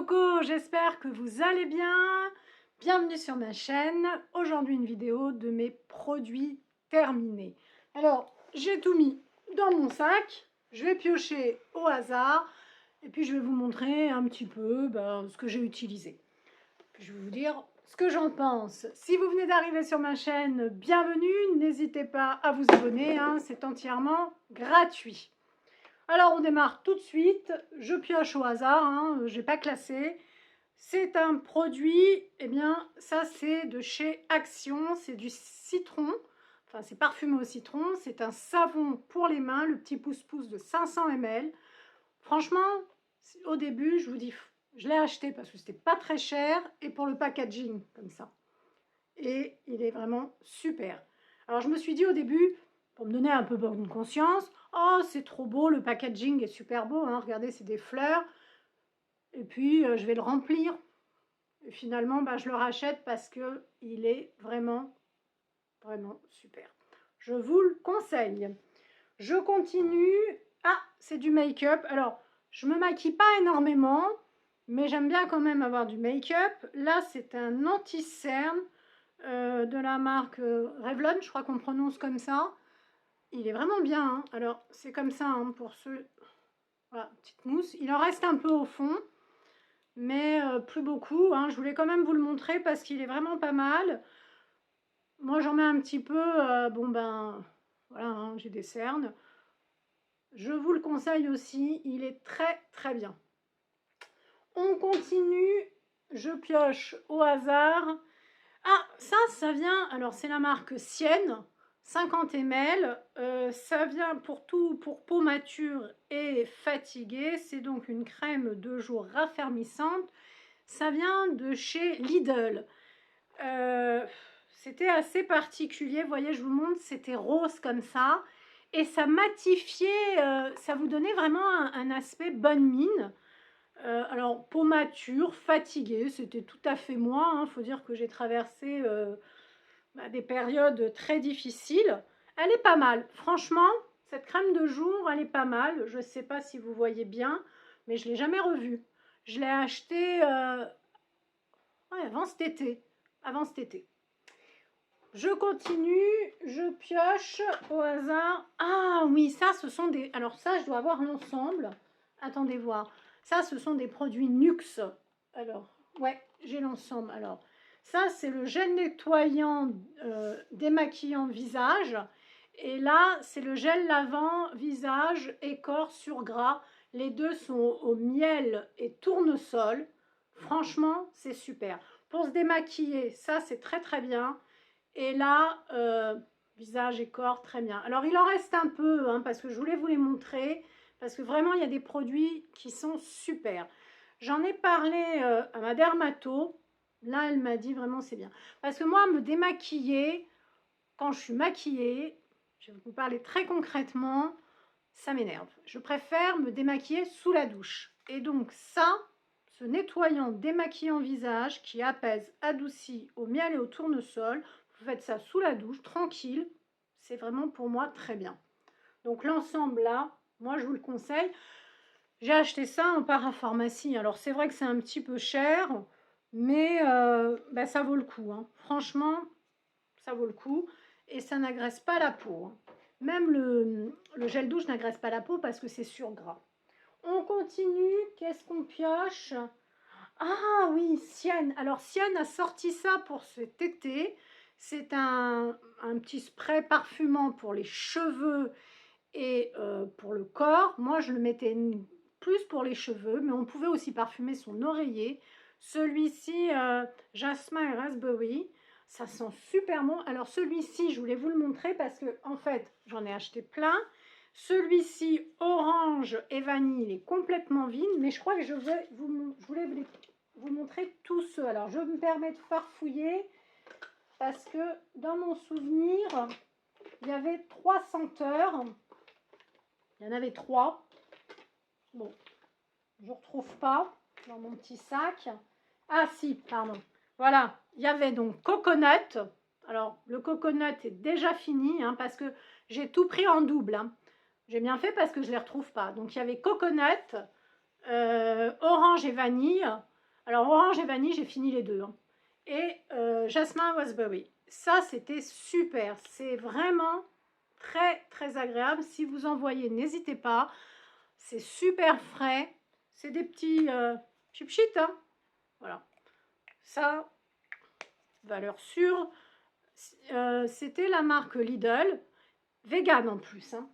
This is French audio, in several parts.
Coco, j'espère que vous allez bien. Bienvenue sur ma chaîne. Aujourd'hui une vidéo de mes produits terminés. Alors, j'ai tout mis dans mon sac. Je vais piocher au hasard. Et puis je vais vous montrer un petit peu ce que j'ai utilisé. Puis je vais vous dire ce que j'en pense. Si vous venez d'arriver sur ma chaîne, bienvenue. N'hésitez pas à vous abonner, c'est entièrement gratuit. Alors on démarre tout de suite, je pioche au hasard, je n'ai pas classé. C'est un produit, ça c'est de chez Action, c'est du citron, enfin c'est parfumé au citron, c'est un savon pour les mains, le petit pouce-pouce de 500 ml. Franchement, au début, je vous dis, je l'ai acheté parce que c'était pas très cher et pour le packaging comme ça. Et il est vraiment super. Alors je me suis dit au début, pour me donner un peu bonne conscience, oh c'est trop beau, le packaging est super beau, regardez c'est des fleurs, et puis je vais le remplir. Et finalement je le rachète parce que il est vraiment super. Je vous le conseille. Je continue. Ah, c'est du make-up. Alors je me maquille pas énormément, mais j'aime bien quand même avoir du make-up. Là c'est un anti-cerne de la marque Revlon, je crois qu'on prononce comme ça. Il est vraiment bien, Alors c'est comme ça pour ceux. Voilà, petite mousse. Il en reste un peu au fond, mais plus beaucoup. Je voulais quand même vous le montrer parce qu'il est vraiment pas mal. Moi j'en mets un petit peu. Voilà, j'ai des cernes. Je vous le conseille aussi. Il est très bien. On continue. Je pioche au hasard. Ah, ça vient. Alors c'est la marque Sienne. 50 ml, ça vient pour peau mature et fatiguée. C'est donc une crème de jour raffermissante. Ça vient de chez Lidl. C'était assez particulier. Vous voyez, je vous montre, c'était rose comme ça. Et ça matifiait, ça vous donnait vraiment un aspect bonne mine. Alors, peau mature, fatiguée, c'était tout à fait moi. Faut dire que j'ai traversé des périodes très difficiles. Elle est pas mal. Franchement, cette crème de jour, elle est pas mal. Je ne sais pas si vous voyez bien, mais je ne l'ai jamais revue. Je l'ai achetée avant cet été. Je continue, je pioche au hasard. Ah oui, ça, ce sont des... Alors ça, je dois avoir l'ensemble. Attendez voir. Ça, ce sont des produits Nuxe. Alors, ouais, j'ai l'ensemble. Alors, ça, c'est le gel nettoyant démaquillant visage. Et là, c'est le gel lavant visage et corps sur gras. Les deux sont au miel et tournesol. Franchement, c'est super. Pour se démaquiller, ça, c'est très bien. Et là, visage et corps, très bien. Alors, il en reste un peu, parce que je voulais vous les montrer. Parce que vraiment, il y a des produits qui sont super. J'en ai parlé à ma dermato. Là, elle m'a dit vraiment c'est bien. Parce que moi, me démaquiller, quand je suis maquillée, je vais vous parler très concrètement, ça m'énerve. Je préfère me démaquiller sous la douche. Et donc ça, ce nettoyant démaquillant visage qui apaise, adoucit au miel et au tournesol, vous faites ça sous la douche, tranquille. C'est vraiment pour moi très bien. Donc l'ensemble là, moi je vous le conseille. J'ai acheté ça en parapharmacie. Alors c'est vrai que c'est un petit peu cher, mais ça vaut le coup. Franchement, ça vaut le coup. Et ça n'agresse pas la peau. Même le gel douche n'agresse pas la peau parce que c'est sur gras. On continue. Qu'est-ce qu'on pioche? Ah oui, Sienne. Alors Sienne a sorti ça pour cet été. C'est un petit spray parfumant pour les cheveux et pour le corps. Moi, je le mettais plus pour les cheveux, mais on pouvait aussi parfumer son oreiller. Celui-ci, jasmin et raspberry, ça sent super bon. Alors celui-ci, je voulais vous le montrer parce que en fait, j'en ai acheté plein. Celui-ci, orange et vanille, il est complètement vide, mais je crois que je voulais vous montrer tous ceux. Alors, je me permets de farfouiller parce que dans mon souvenir, il y avait 3 senteurs. Il y en avait 3. Bon, je ne retrouve pas dans mon petit sac. Ah si, pardon. Voilà, il y avait donc coconut. Alors, le coconut est déjà fini parce que j'ai tout pris en double. J'ai bien fait parce que je ne les retrouve pas. Donc, il y avait coconut, orange et vanille. Alors, orange et vanille, j'ai fini les deux. Hein. Et jasmin raspberry. Ça, c'était super. C'est vraiment très, très agréable. Si vous en voyez, n'hésitez pas. C'est super frais. C'est des petits chip-chits. Hein. Voilà. Ça, valeur sûre. C'était la marque Lidl. Vegan en plus. Hein.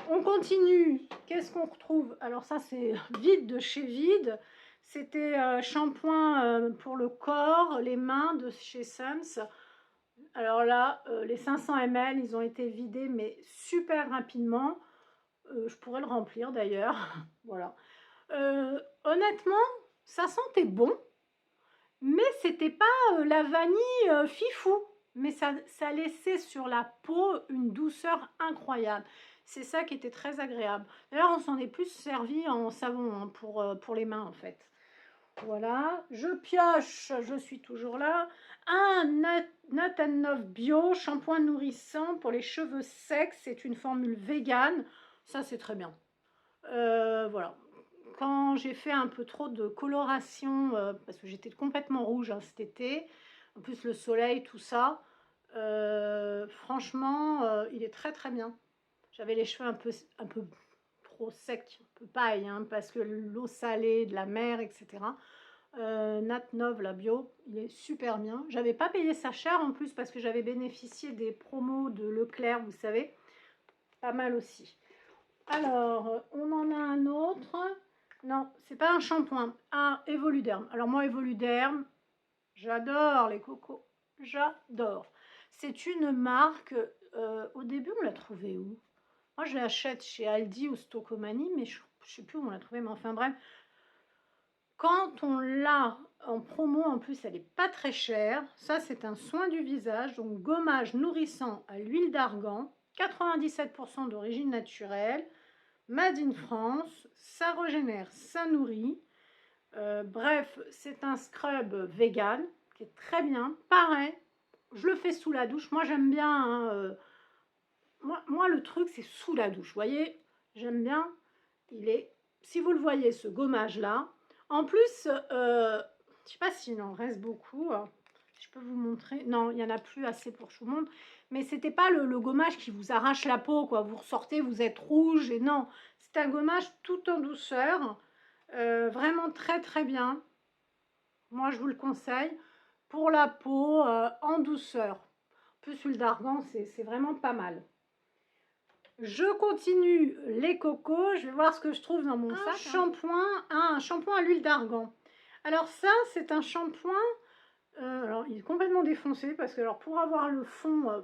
On continue. Qu'est-ce qu'on retrouve? Alors ça, c'est Vide de chez Vide. C'était shampoing pour le corps, les mains de chez Sams. Alors là, les 500 ml, ils ont été vidés, mais super rapidement. Je pourrais le remplir d'ailleurs. Voilà. Honnêtement, ça sentait bon, mais c'était pas la vanille fifou. Mais ça laissait sur la peau une douceur incroyable. C'est ça qui était très agréable. D'ailleurs, on s'en est plus servi en savon hein, pour les mains en fait. Voilà, je pioche, je suis toujours là. Un Nat Nov Bio, shampoing nourrissant pour les cheveux secs. C'est une formule végane. Ça, c'est très bien. Voilà. Quand j'ai fait un peu trop de coloration, parce que j'étais complètement rouge hein, cet été, en plus le soleil, tout ça, franchement, il est très très bien. J'avais les cheveux un peu trop secs, un peu paille, hein, parce que l'eau salée de la mer, etc. Nat Nov, la bio, il est super bien. J'avais pas payé ça cher en plus parce que j'avais bénéficié des promos de Leclerc, vous savez. Pas mal aussi. Alors, on en a un autre. Non, c'est pas un shampoing. Un Evoluderm. Alors moi, Evoluderm, j'adore les cocos. J'adore. C'est une marque, au début, on l'a trouvée où? Moi, je l'achète chez Aldi ou Stocomanie, mais je sais plus où on l'a trouvée, mais enfin bref. Quand on l'a en promo, en plus, elle n'est pas très chère. Ça, c'est un soin du visage, donc gommage nourrissant à l'huile d'argan, 97% d'origine naturelle, made in France, ça régénère, ça nourrit. Bref, c'est un scrub vegan qui est très bien. Pareil, je le fais sous la douche. Moi, j'aime bien. Hein, moi, le truc, c'est sous la douche. Vous voyez, j'aime bien. Il est, si vous le voyez, ce gommage-là. En plus, je ne sais pas s'il en reste beaucoup. Je peux vous montrer. Non, il n'y en a plus assez pour que je vous montre. Mais c'était pas le gommage qui vous arrache la peau, quoi. Vous ressortez, vous êtes rouge. Et non, c'est un gommage tout en douceur. Vraiment très, très bien. Moi, je vous le conseille. Pour la peau, en douceur. En plus, l'huile d'argan, c'est vraiment pas mal. Je continue les cocos. Je vais voir ce que je trouve dans mon sac. Un shampoing à l'huile d'argan. Alors ça, c'est un shampoing. Alors, il est complètement défoncé parce que alors pour avoir le fond,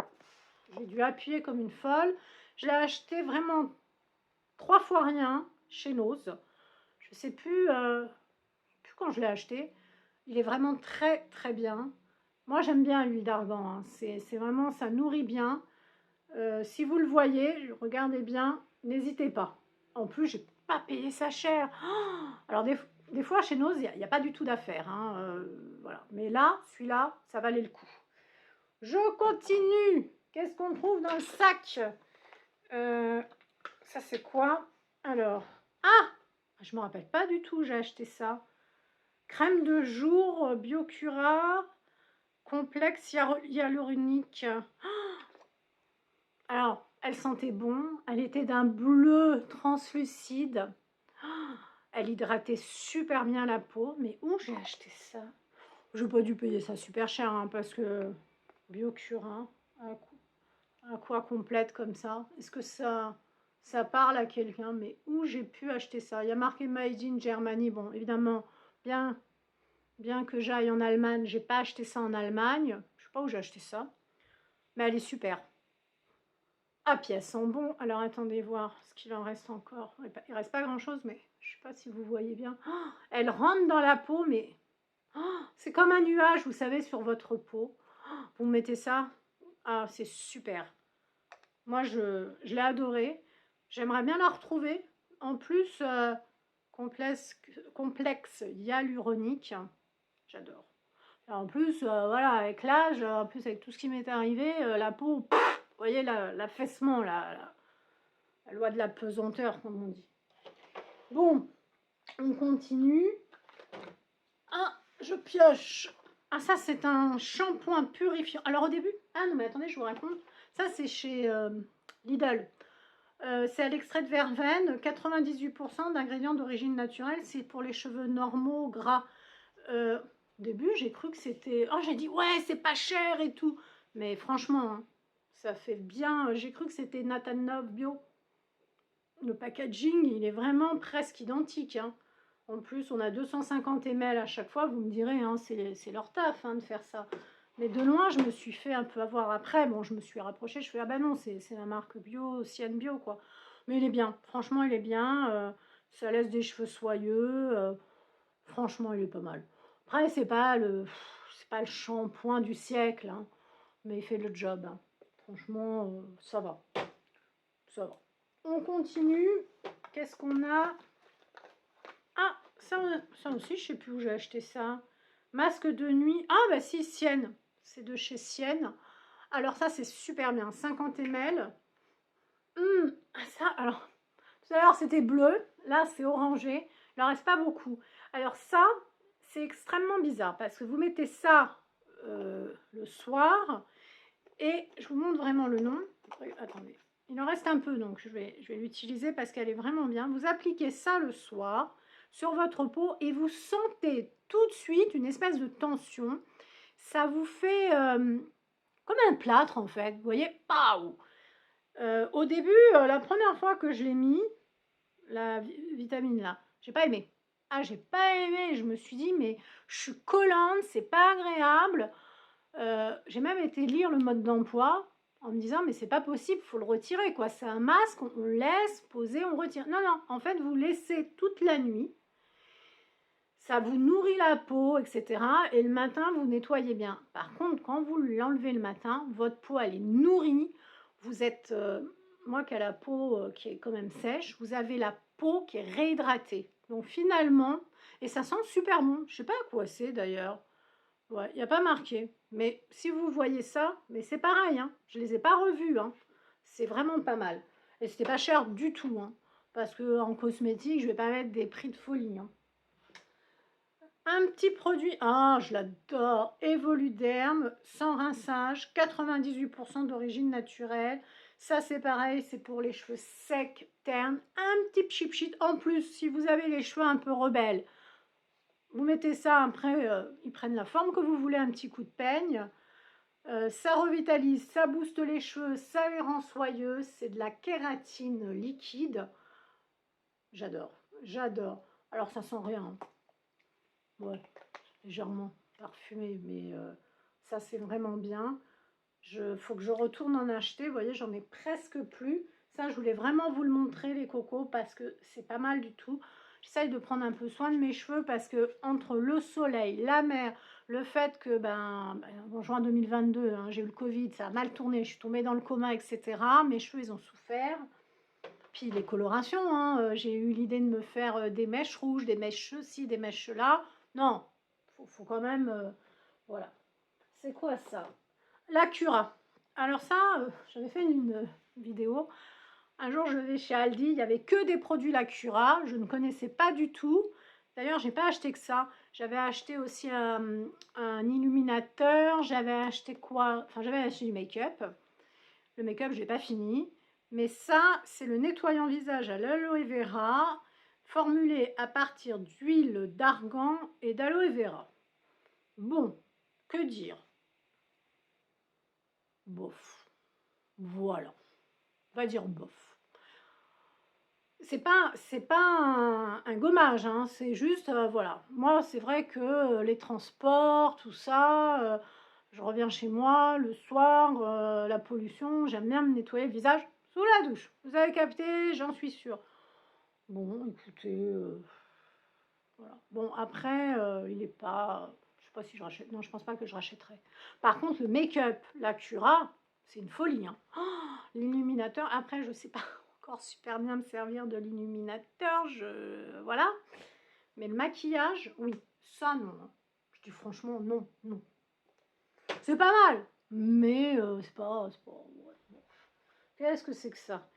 j'ai dû appuyer comme une folle. Je l'ai acheté vraiment 3 fois rien chez Nose. Je sais plus, plus quand je l'ai acheté. Il est vraiment très très bien. Moi, j'aime bien l'huile d'argan. Hein. C'est vraiment, ça nourrit bien. Si vous le voyez, regardez bien, n'hésitez pas. En plus, j'ai pas payé ça cher. Oh alors des fois chez Nose, il n'y a pas du tout d'affaires. Hein, voilà. Mais là, celui-là, ça valait le coup. Je continue. Qu'est-ce qu'on trouve dans le sac? Ça c'est quoi? Alors, ah, je me rappelle pas du tout. J'ai acheté ça. Crème de jour Biocura complexe hyaluronique. Alors, elle sentait bon, elle était d'un bleu translucide, elle hydratait super bien la peau, mais où j'ai acheté ça? Je n'ai pas dû payer ça super cher, hein, parce que Biocura, un quoi complète comme ça, est-ce que ça parle à quelqu'un? Mais où j'ai pu acheter ça? Il y a marqué Made in Germany, bon, évidemment, bien que j'aille en Allemagne, j'ai pas acheté ça en Allemagne, je sais pas où j'ai acheté ça, mais elle est super. Ah, puis elles sont bon. Alors attendez voir ce qu'il en reste encore. Il reste pas grand chose, mais je sais pas si vous voyez bien. Oh, elle rentre dans la peau, mais oh, c'est comme un nuage, vous savez, sur votre peau. Oh, vous mettez ça. Ah, c'est super. Moi, je l'ai adoré. J'aimerais bien la retrouver. En plus, complexe hyaluronique. J'adore. En plus, voilà, avec l'âge, en plus avec tout ce qui m'est arrivé, la peau, pff, vous voyez l'affaissement, la loi de la pesanteur, comme on dit. Bon, on continue. je pioche. Ah, ça, c'est un shampoing purifiant. Alors, au début... Ah non, mais attendez, je vous raconte. Ça, c'est chez Lidl. C'est à l'extrait de verveine, 98% d'ingrédients d'origine naturelle. C'est pour les cheveux normaux, gras. Au début, j'ai cru que c'était... Oh, j'ai dit, ouais, c'est pas cher et tout. Mais franchement, hein, ça fait bien... J'ai cru que c'était Nathan Love Bio. Le packaging, il est vraiment presque identique. Hein. En plus, on a 250 ml à chaque fois. Vous me direz, hein, c'est leur taf de faire ça. Mais de loin, je me suis fait un peu avoir après. Bon, je me suis rapprochée. Je fais, ah bah non, c'est la marque bio, Cienne Bio, quoi. Mais il est bien. Franchement, il est bien. Ça laisse des cheveux soyeux. Franchement, il est pas mal. Après, c'est pas le shampoing du siècle. Hein, mais il fait le job. Hein. Franchement, ça va. Ça va. On continue. Qu'est-ce qu'on a? Ah, ça aussi, je sais plus où j'ai acheté ça. Masque de nuit. Ah, bah si, Sienne. C'est de chez Sienne. Alors ça, c'est super bien. 50 ml. Ça, alors, tout à l'heure, c'était bleu. Là, c'est orangé. Il en reste pas beaucoup. Alors ça, c'est extrêmement bizarre parce que vous mettez ça le soir et je vous montre vraiment le nom. Attendez. Il en reste un peu, donc je vais l'utiliser parce qu'elle est vraiment bien. Vous appliquez ça le soir sur votre peau et vous sentez tout de suite une espèce de tension. Ça vous fait comme un plâtre en fait. Vous voyez, pau. Au début, la première fois que je l'ai mis, la vitamine là, j'ai pas aimé. Ah, j'ai pas aimé. Je me suis dit, mais je suis collante, c'est pas agréable. J'ai même été lire le mode d'emploi en me disant mais c'est pas possible, faut le retirer quoi. C'est un masque, on laisse poser, on retire. Non, non, en fait vous laissez toute la nuit, ça vous nourrit la peau, etc. Et le matin vous nettoyez bien. Par contre, quand vous l'enlevez le matin, votre peau elle est nourrie. Vous êtes, moi qui ai la peau qui est quand même sèche, vous avez la peau qui est réhydratée. Donc finalement, et ça sent super bon. Je sais pas à quoi c'est d'ailleurs. Ouais, il n'y a pas marqué. Mais si vous voyez ça, mais c'est pareil, hein. Je ne les ai pas revus. Hein. C'est vraiment pas mal. Et c'était pas cher du tout. Hein. Parce qu'en cosmétique, je vais pas mettre des prix de folie. Hein. Un petit produit, ah, je l'adore, Evoluderm, sans rinçage, 98% d'origine naturelle. Ça, c'est pareil, c'est pour les cheveux secs, ternes. Un petit chip sheet. En plus, si vous avez les cheveux un peu rebelles, vous mettez ça, après, ils prennent la forme que vous voulez, un petit coup de peigne. Ça revitalise, ça booste les cheveux, ça les rend soyeux. C'est de la kératine liquide. J'adore, j'adore. Alors, ça sent rien. Ouais, légèrement parfumé, mais ça, c'est vraiment bien. Faut que je retourne en acheter. Vous voyez, j'en ai presque plus. Ça, je voulais vraiment vous le montrer, les cocos, parce que c'est pas mal du tout. J'essaye de prendre un peu soin de mes cheveux parce que entre le soleil, la mer, le fait que, en juin 2022, hein, j'ai eu le Covid, ça a mal tourné, je suis tombée dans le coma, etc. Mes cheveux, ils ont souffert. Puis les colorations, hein, j'ai eu l'idée de me faire des mèches rouges, des mèches ci, des mèches là. Non, faut quand même... voilà. C'est quoi ça? La Cura. Alors ça, j'avais fait une vidéo. Un jour, je vais chez Aldi, il n'y avait que des produits La Cura. Je ne connaissais pas du tout. D'ailleurs, j'ai pas acheté que ça. J'avais acheté aussi un illuminateur. J'avais acheté quoi? Enfin, j'avais acheté du make-up. Le make-up, je l'ai pas fini. Mais ça, c'est le nettoyant visage à l'aloe vera, formulé à partir d'huile d'argan et d'aloe vera. Bon, que dire? Bof. Voilà. On va dire bof. C'est pas un gommage, hein, c'est juste, voilà. Moi, c'est vrai que les transports, tout ça, je reviens chez moi le soir, la pollution, j'aime bien me nettoyer le visage sous la douche. Vous avez capté, j'en suis sûre. Bon, écoutez, voilà. Bon, après, il est pas... Je sais pas si je rachète... Non, je pense pas que je rachèterai. Par contre, le make-up, la Cura, c'est une folie. Hein. Oh, l'illuminateur, après, je sais pas encore super bien me servir de l'illuminateur. Voilà. Mais le maquillage, oui. Ça, non. Je dis franchement, non, non. C'est pas mal. Mais c'est pas... Ouais, bon. Qu'est-ce que c'est que ça?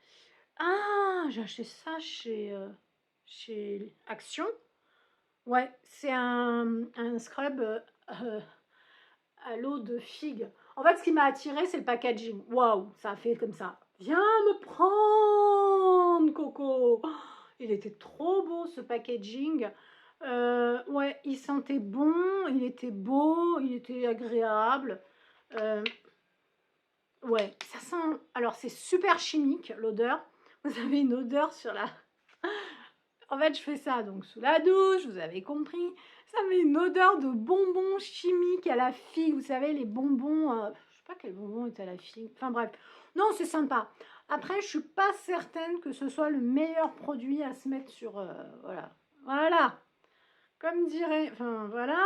Ah, j'ai acheté ça chez Action. Ouais, c'est un scrub à l'eau de figue. En fait, ce qui m'a attiré, c'est le packaging. Waouh, ça a fait comme ça. Viens me prendre, Coco. Oh, il était trop beau ce packaging. Ouais, il sentait bon, il était beau, il était agréable. Euh, ouais, ça sent. Alors, c'est super chimique l'odeur. Vous avez une odeur sur la. En fait, je fais ça donc sous la douche, vous avez compris. Ça met une odeur de bonbons chimiques à la figue. Vous savez, les bonbons. Je sais pas quel bonbon est à la figue. Enfin bref. Non, c'est sympa. Après, je suis pas certaine que ce soit le meilleur produit à se mettre sur. Voilà. Voilà. Comme dirait. Enfin, voilà.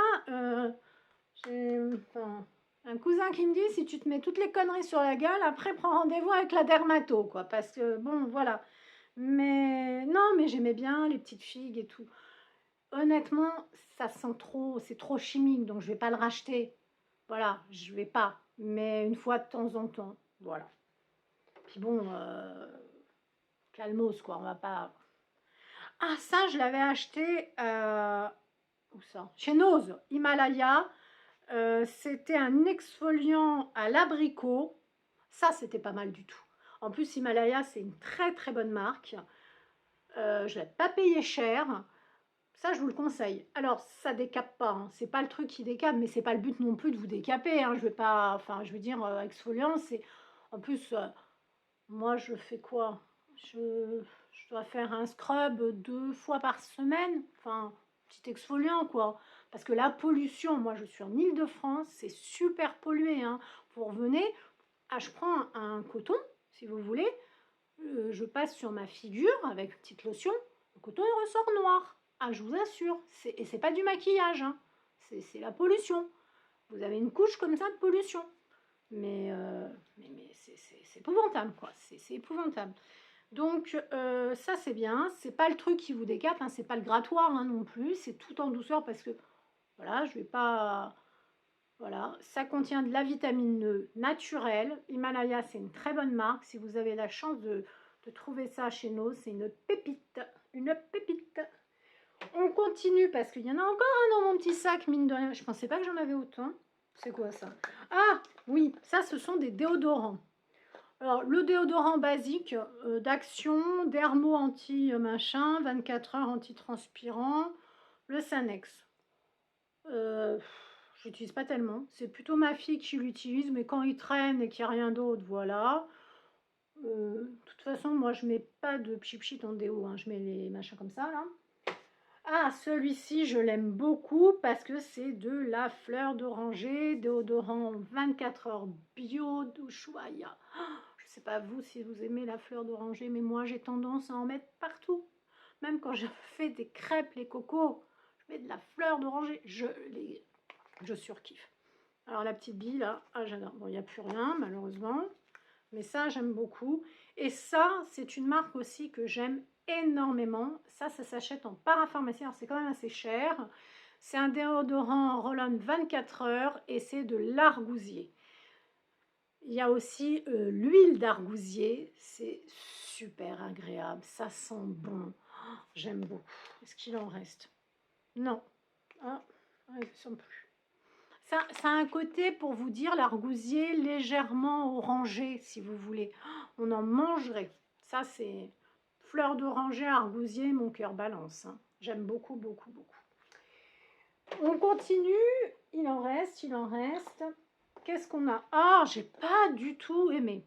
J'ai enfin, un cousin qui me dit si tu te mets toutes les conneries sur la gueule, après prends rendez-vous avec la dermato, quoi. Parce que, bon, voilà. Mais non, mais j'aimais bien les petites figues et tout. Honnêtement, ça sent trop, c'est trop chimique, donc je vais pas le racheter. Voilà, je vais pas. Mais une fois de temps en temps, voilà. Puis bon, calmos quoi, on va pas. Ah ça, je l'avais acheté où ça? Chez Nose, Himalaya. C'était un exfoliant à l'abricot. Ça, c'était pas mal du tout. En plus, Himalaya, c'est une très très bonne marque. Je l'ai pas payé cher. Ça, je vous le conseille. Alors, ça décape pas, hein. C'est pas le truc qui décape, mais c'est pas le but non plus de vous décaper, hein. Je vais pas, enfin, je veux dire, exfoliant, c'est. En plus, moi, je fais quoi? Je dois faire un scrub 2 fois par semaine. Enfin, petit exfoliant, quoi. Parce que la pollution, moi, je suis en Île-de-France, c'est super pollué, hein. Vous revenez, ah, je prends un coton, si vous voulez, je passe sur ma figure avec une petite lotion, le coton il ressort noir. Ah, je vous assure, et c'est pas du maquillage, hein. C'est la pollution. Vous avez une couche comme ça de pollution. Mais c'est épouvantable, quoi. C'est épouvantable. Donc, ça, c'est bien. C'est pas le truc qui vous décape, hein. C'est pas le grattoir hein, non plus. C'est tout en douceur parce que, voilà, je vais pas. Voilà, ça contient de la vitamine E naturelle. Himalaya, c'est une très bonne marque. Si vous avez la chance de trouver ça chez nous, c'est une pépite. Une pépite. On continue parce qu'il y en a encore un dans mon petit sac, mine de rien. Je pensais pas que j'en avais autant. C'est quoi ça? Ah oui, ça ce sont des déodorants. Alors le déodorant basique d'Action, Dermo anti-machin, 24 heures anti-transpirant, le Sanex. J'utilise pas tellement. C'est plutôt ma fille qui l'utilise, mais quand il traîne et qu'il n'y a rien d'autre, voilà. De toute façon, moi je mets pas de pchit en déo, hein. Je mets les machins comme ça là. Ah, celui-ci, je l'aime beaucoup parce que c'est de la fleur d'oranger, déodorant 24 heures bio d'Ushuaïa. Je sais pas vous si vous aimez la fleur d'oranger, mais moi j'ai tendance à en mettre partout. Même quand je fais des crêpes, les cocos, je mets de la fleur d'oranger. Je surkiffe. Alors la petite bille là, ah j'adore. Bon, il n'y a plus rien malheureusement, mais ça j'aime beaucoup. Et ça, c'est une marque aussi que j'aime énormément. Ça s'achète en parapharmacie. Alors c'est quand même assez cher. C'est un déodorant roll-on 24 heures et c'est de l'argousier. Il y a aussi l'huile d'argousier. C'est super agréable. Ça sent bon. Oh, j'aime beaucoup. Est-ce qu'il en reste? Non. Ah, il ne semble plus. Ça a un côté, pour vous dire, l'argousier légèrement orangé, si vous voulez. On en mangerait. Ça, c'est fleur d'oranger, argousier, mon cœur balance, hein. J'aime beaucoup, beaucoup, beaucoup. On continue. Il en reste, il en reste. Qu'est-ce qu'on a? Ah, j'ai pas du tout aimé.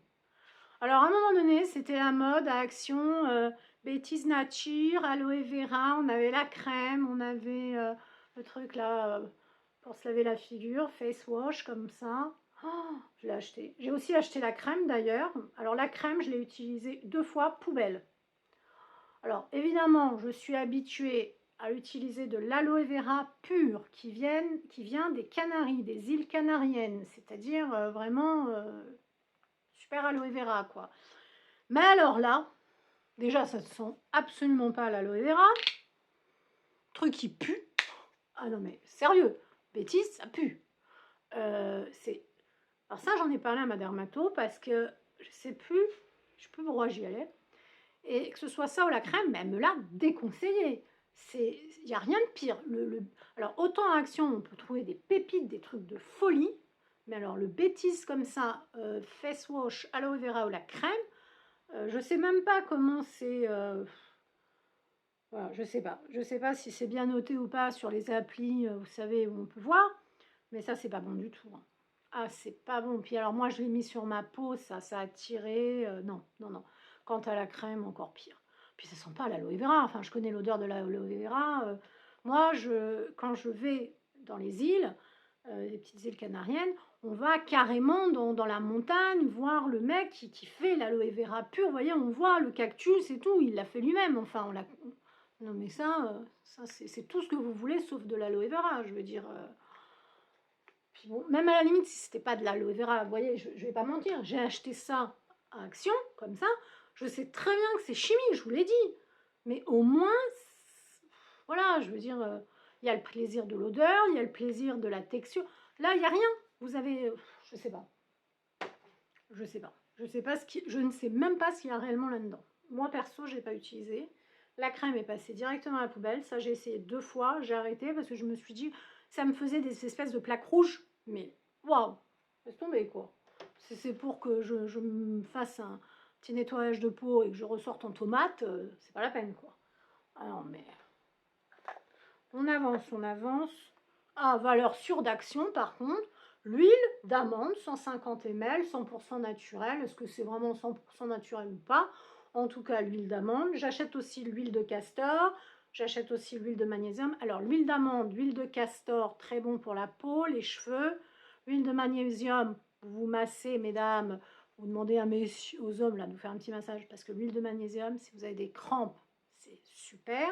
Alors, à un moment donné, c'était la mode à Action, bêtise nature, aloe vera. On avait la crème, on avait le truc là pour se laver la figure, face wash comme ça. Oh, je l'ai acheté. J'ai aussi acheté la crème d'ailleurs. Alors la crème, je l'ai utilisée 2 fois, poubelle. Alors évidemment, je suis habituée à utiliser de l'aloe vera pur qui vient des Canaries, des îles canariennes, c'est-à-dire vraiment super aloe vera quoi. Mais alors là, déjà ça ne sent absolument pas l'aloe vera. Truc qui pue. Ah non mais sérieux, bêtise, ça pue. C'est Alors ça, j'en ai parlé à ma dermato parce que je sais plus, je sais plus pourquoi j'y allais. Et que ce soit ça ou la crème, mais elle me l'a déconseillé. il n'y a rien de pire. Alors, autant à Action, on peut trouver des pépites, des trucs de folie, mais alors le bêtise comme ça, face wash, aloe vera ou la crème, je sais même pas comment c'est... voilà, je sais pas. Je sais pas si c'est bien noté ou pas sur les applis, vous savez, où on peut voir, mais ça, c'est pas bon du tout, hein. Ah, c'est pas bon. Puis alors, moi, je l'ai mis sur ma peau, ça a tiré. Non, non, non. Quant à la crème, encore pire. Puis ça sent pas l'aloe vera. Enfin, je connais l'odeur de l'aloe vera. Moi, quand je vais dans les îles, les petites îles canariennes, on va carrément dans la montagne voir le mec qui fait l'aloe vera pur. Vous voyez, on voit le cactus et tout. Il l'a fait lui-même. Enfin, non, mais ça c'est tout ce que vous voulez, sauf de l'aloe vera. Je veux dire... Puis bon, même à la limite, si c'était pas de l'aloe vera, vous voyez, je vais pas mentir, j'ai acheté ça à Action, comme ça, je sais très bien que c'est chimique, je vous l'ai dit, mais au moins, voilà, je veux dire, il y a le plaisir de l'odeur, il y a le plaisir de la texture, là, il n'y a rien, vous avez, je sais pas, je sais pas, je ne sais même pas ce qu'il y a réellement là-dedans. Moi, perso, j'ai pas utilisé, la crème est passée directement à la poubelle, ça j'ai essayé 2 fois, j'ai arrêté parce que je me suis dit, ça me faisait des espèces de plaques rouges. Mais waouh, laisse tomber quoi. Si c'est pour que je me fasse un petit nettoyage de peau et que je ressorte en tomate, c'est pas la peine quoi. Ah non, mais on avance, on avance. Ah, valeur sûre d'Action par contre. L'huile d'amande, 150 ml, 100% naturel. Est-ce que c'est vraiment 100% naturel ou pas? En tout cas, l'huile d'amande. J'achète aussi l'huile de castor. J'achète aussi l'huile de magnésium. Alors, l'huile d'amande, l'huile de castor, très bon pour la peau, les cheveux. L'huile de magnésium, vous massez, mesdames. Vous demandez à messieurs, aux hommes là, de vous faire un petit massage parce que l'huile de magnésium, si vous avez des crampes, c'est super.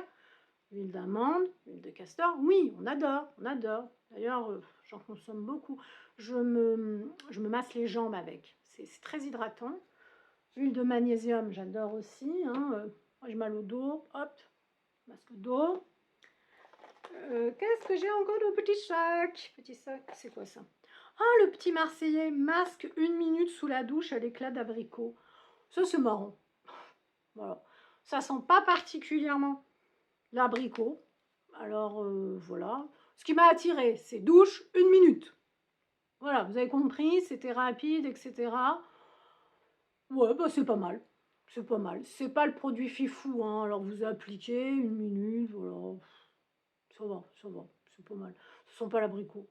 L'huile d'amande, l'huile de castor, oui, on adore, on adore. D'ailleurs, j'en consomme beaucoup. Je me masse les jambes avec. C'est très hydratant. L'huile de magnésium, j'adore aussi. Hein. Moi, j'ai mal au dos. Hop, masque dos. Qu'est-ce que j'ai encore de petit sac? Petit sac, c'est quoi ça? Ah, le petit Marseillais, masque 1 minute sous la douche à l'éclat d'abricot. Ça, c'est marrant. Voilà. Ça sent pas particulièrement l'abricot. Alors, voilà. Ce qui m'a attiré, c'est douche 1 minute. Voilà, vous avez compris, c'était rapide, etc. Ouais, bah c'est pas mal. C'est pas mal. C'est pas le produit fifou, hein. Alors vous appliquez 1 minute, voilà. Ça va, c'est pas mal. Ce sont pas l'abricot.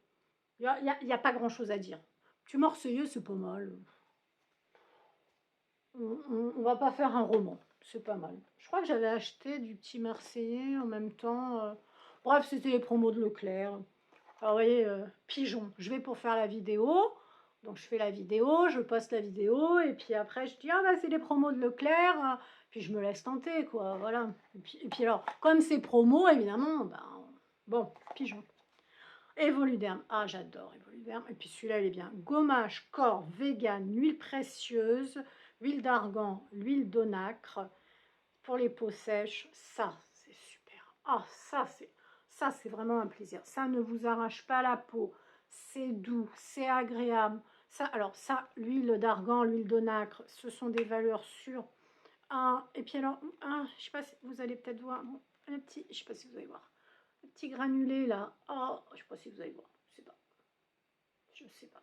Y a pas grand chose à dire. Tu Marseillais, c'est pas mal. On va pas faire un roman, c'est pas mal. Je crois que j'avais acheté du petit Marseillais en même temps. Bref, c'était les promos de Leclerc. Alors, vous voyez, pigeon, je vais pour faire la vidéo. Donc, je fais la vidéo, je poste la vidéo. Et puis après, je dis, ah bah, c'est les promos de Leclerc. Puis, je me laisse tenter, quoi. Voilà. Et puis alors, comme c'est promo, évidemment, ben, bon, pigeon. Evoluderm, ah j'adore Evoluderm. Et puis celui-là il est bien. Gommage corps vegan, huile précieuse, huile d'argan, l'huile d'onacre pour les peaux sèches. Ça c'est super. Ah ça c'est vraiment un plaisir. Ça ne vous arrache pas la peau. C'est doux, c'est agréable. Ça alors ça l'huile d'argan, l'huile d'onacre, ce sont des valeurs sûres. Ah, et puis alors, je sais pas si vous allez peut-être voir un petit, je sais pas si vous allez voir. Le petit granulé là, oh, je sais pas si vous allez voir, je sais pas.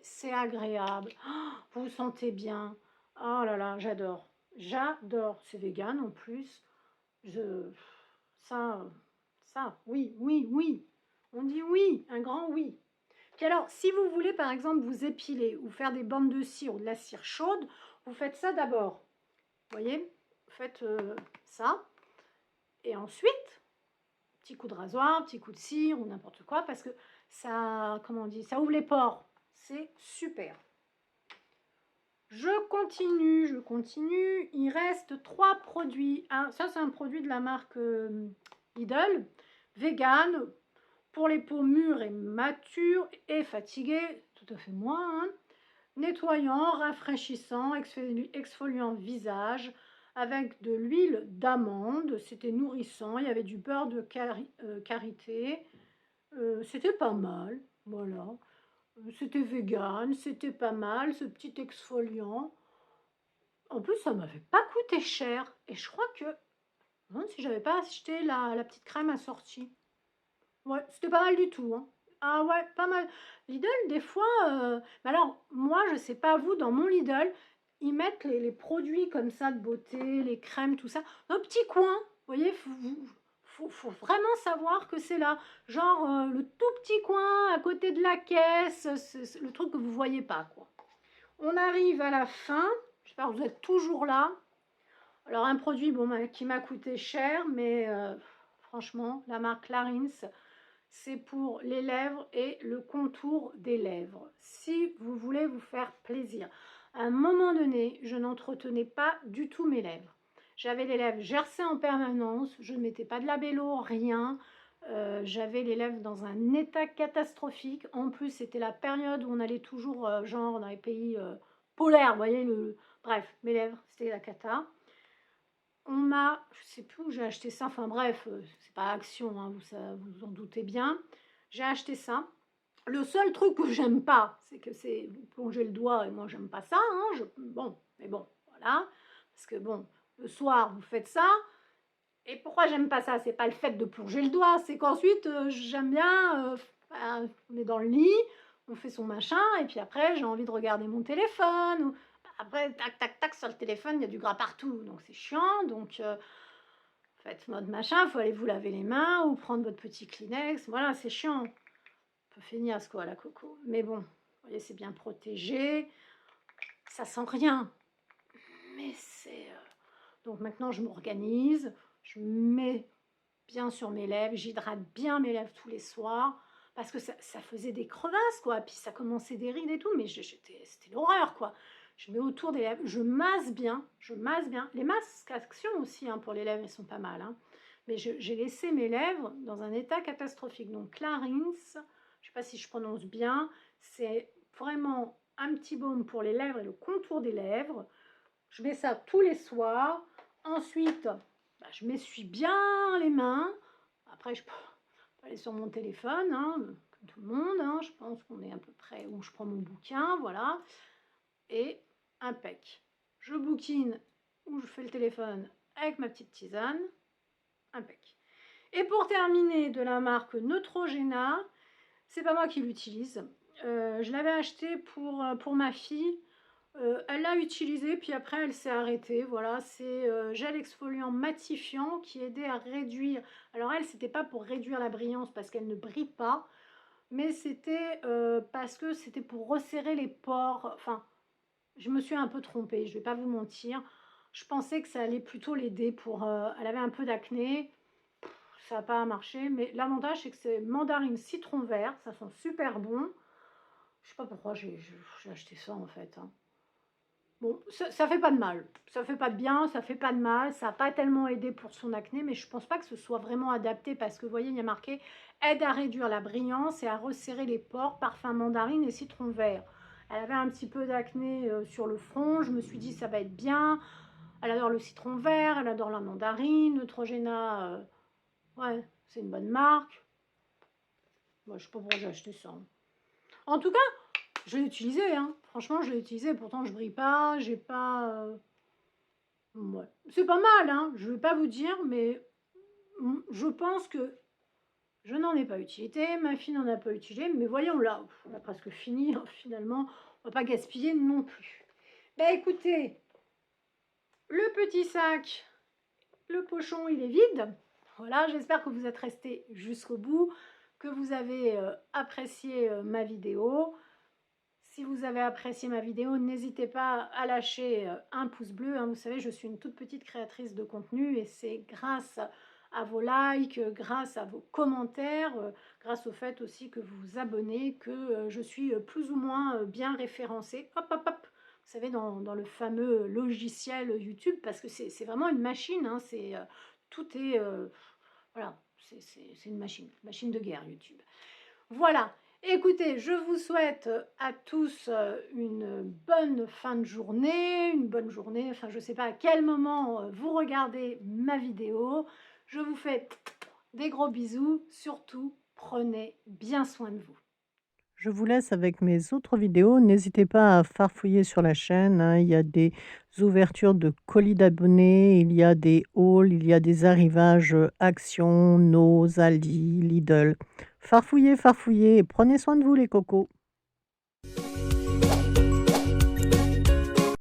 C'est agréable, oh, vous vous sentez bien. Oh là là, j'adore, j'adore. C'est vegan en plus. Je, ça, oui, oui, oui. On dit oui, un grand oui. Puis alors, si vous voulez par exemple vous épiler ou faire des bandes de cire ou de la cire chaude, vous faites ça d'abord. Vous voyez, vous faites ça. Et ensuite, petit coup de rasoir, petit coup de cire ou n'importe quoi, parce que ça, comment on dit, ça ouvre les pores. C'est super. Je continue. Il reste 3 produits. Ça, c'est un produit de la marque Lidl, vegan, pour les peaux mûres et matures et fatiguées, tout à fait moi. Hein. Nettoyant, rafraîchissant, exfoliant visage, avec de l'huile d'amande. C'était nourrissant. Il y avait du beurre de karité. C'était pas mal. Voilà. C'était vegan. C'était pas mal. Ce petit exfoliant. En plus, ça m'avait pas coûté cher. Et je crois que... me demande si j'avais pas acheté la petite crème assortie. Ouais, c'était pas mal du tout, hein. Ah ouais, pas mal. Lidl, des fois, mais alors, moi, je sais pas vous, dans mon Lidl, ils mettent les produits comme ça de beauté, les crèmes, tout ça, dans un petit coin. Vous voyez, faut vraiment savoir que c'est là. Genre, le tout petit coin à côté de la caisse, c'est le truc que vous voyez pas, quoi. On arrive à la fin. J'espère que vous êtes toujours là. Alors, un produit bon, qui m'a coûté cher, mais franchement, la marque Clarins, c'est pour les lèvres et le contour des lèvres. Si vous voulez vous faire plaisir. À un moment donné, je n'entretenais pas du tout mes lèvres. J'avais les lèvres gercées en permanence, je ne mettais pas de labello, rien. J'avais les lèvres dans un état catastrophique. En plus, c'était la période où on allait toujours, genre, dans les pays polaires, vous voyez, bref, mes lèvres, c'était la cata. On m'a, je sais plus où j'ai acheté ça, enfin bref, c'est pas Action, hein, vous en doutez bien. J'ai acheté ça. Le seul truc que j'aime pas, c'est que c'est vous plongez le doigt et moi j'aime pas ça. Hein, bon, mais bon, voilà. Parce que bon, le soir vous faites ça. Et pourquoi j'aime pas ça? C'est pas le fait de plonger le doigt, c'est qu'ensuite j'aime bien, on est dans le lit, on fait son machin, et puis après j'ai envie de regarder mon téléphone. Après, tac, tac, tac, sur le téléphone, il y a du gras partout, donc c'est chiant. Donc, faites mode machin, il faut aller vous laver les mains ou prendre votre petit Kleenex. Voilà, c'est chiant. Un peu feignasse, quoi, la coco. Mais bon, vous voyez, c'est bien protégé. Ça sent rien. Mais c'est... Donc maintenant, je m'organise. Je mets bien sur mes lèvres. J'hydrate bien mes lèvres tous les soirs. Parce que ça faisait des crevasses, quoi. Puis ça commençait des rides et tout. Mais c'était l'horreur, quoi. Je mets autour des lèvres, je masse bien, Les masques action aussi, hein, pour les lèvres, elles sont pas mal. Hein. Mais j'ai laissé mes lèvres dans un état catastrophique. Donc Clarins, je sais pas si je prononce bien, c'est vraiment un petit baume pour les lèvres et le contour des lèvres. Je mets ça tous les soirs. Ensuite, je m'essuie bien les mains. Après, je peux aller sur mon téléphone, hein, comme tout le monde. Hein. Je pense qu'on est à peu près où je prends mon bouquin, voilà. Et impec. Je bouquine ou je fais le téléphone avec ma petite tisane. Impec. Et pour terminer, de la marque Neutrogena, c'est pas moi qui l'utilise. Je l'avais acheté pour ma fille. Elle l'a utilisé, puis après elle s'est arrêtée. Voilà, c'est gel exfoliant matifiant qui aidait à réduire. Alors elle, c'était pas pour réduire la brillance parce qu'elle ne brille pas, mais c'était parce que c'était pour resserrer les pores. Enfin, je me suis un peu trompée, je vais pas vous mentir. Je pensais que ça allait plutôt l'aider pour... elle avait un peu d'acné, ça n'a pas marché, mais l'avantage c'est que c'est mandarine citron vert, ça sent super bon. Je sais pas pourquoi j'ai acheté ça en fait. Hein. Bon, ça fait pas de mal, ça fait pas de bien, ça fait pas de mal, ça n'a pas tellement aidé pour son acné, mais je pense pas que ce soit vraiment adapté parce que vous voyez, il y a marqué aide à réduire la brillance et à resserrer les pores, parfum mandarine et citron vert. Elle avait un petit peu d'acné sur le front, je me suis dit ça va être bien. Elle adore le citron vert, elle adore la mandarine, Neutrogena, ouais, c'est une bonne marque. Moi, je sais pas pourquoi j'ai acheté ça. En tout cas, je l'ai utilisé, hein. Franchement, je l'ai utilisé, pourtant je brille pas, j'ai pas... Ouais. C'est pas mal, hein, je vais pas vous dire, mais je pense que je n'en ai pas utilité, ma fille n'en a pas utilisé, mais voyons là, on a presque fini, finalement, on va pas gaspiller non plus. Bah écoutez, le petit sac, le pochon, il est vide. Voilà, j'espère que vous êtes restés jusqu'au bout, que vous avez apprécié ma vidéo. Si vous avez apprécié ma vidéo, n'hésitez pas à lâcher un pouce bleu. Hein. Vous savez, je suis une toute petite créatrice de contenu et c'est grâce à vos likes, grâce à vos commentaires, grâce au fait aussi que vous vous abonnez, que je suis plus ou moins bien référencée. Hop, hop, hop. Vous savez, dans le fameux logiciel YouTube, parce que c'est vraiment une machine. Hein, tout est... voilà, c'est une machine de guerre, YouTube. Voilà. Écoutez, je vous souhaite à tous une bonne fin de journée, une bonne journée, enfin je ne sais pas à quel moment vous regardez ma vidéo. Je vous fais des gros bisous, surtout prenez bien soin de vous. Je vous laisse avec mes autres vidéos. N'hésitez pas à farfouiller sur la chaîne, hein. Il y a des ouvertures de colis d'abonnés, il y a des hauls, il y a des arrivages Action, Noz, Aldi, Lidl. Farfouillez, farfouillez et prenez soin de vous les cocos.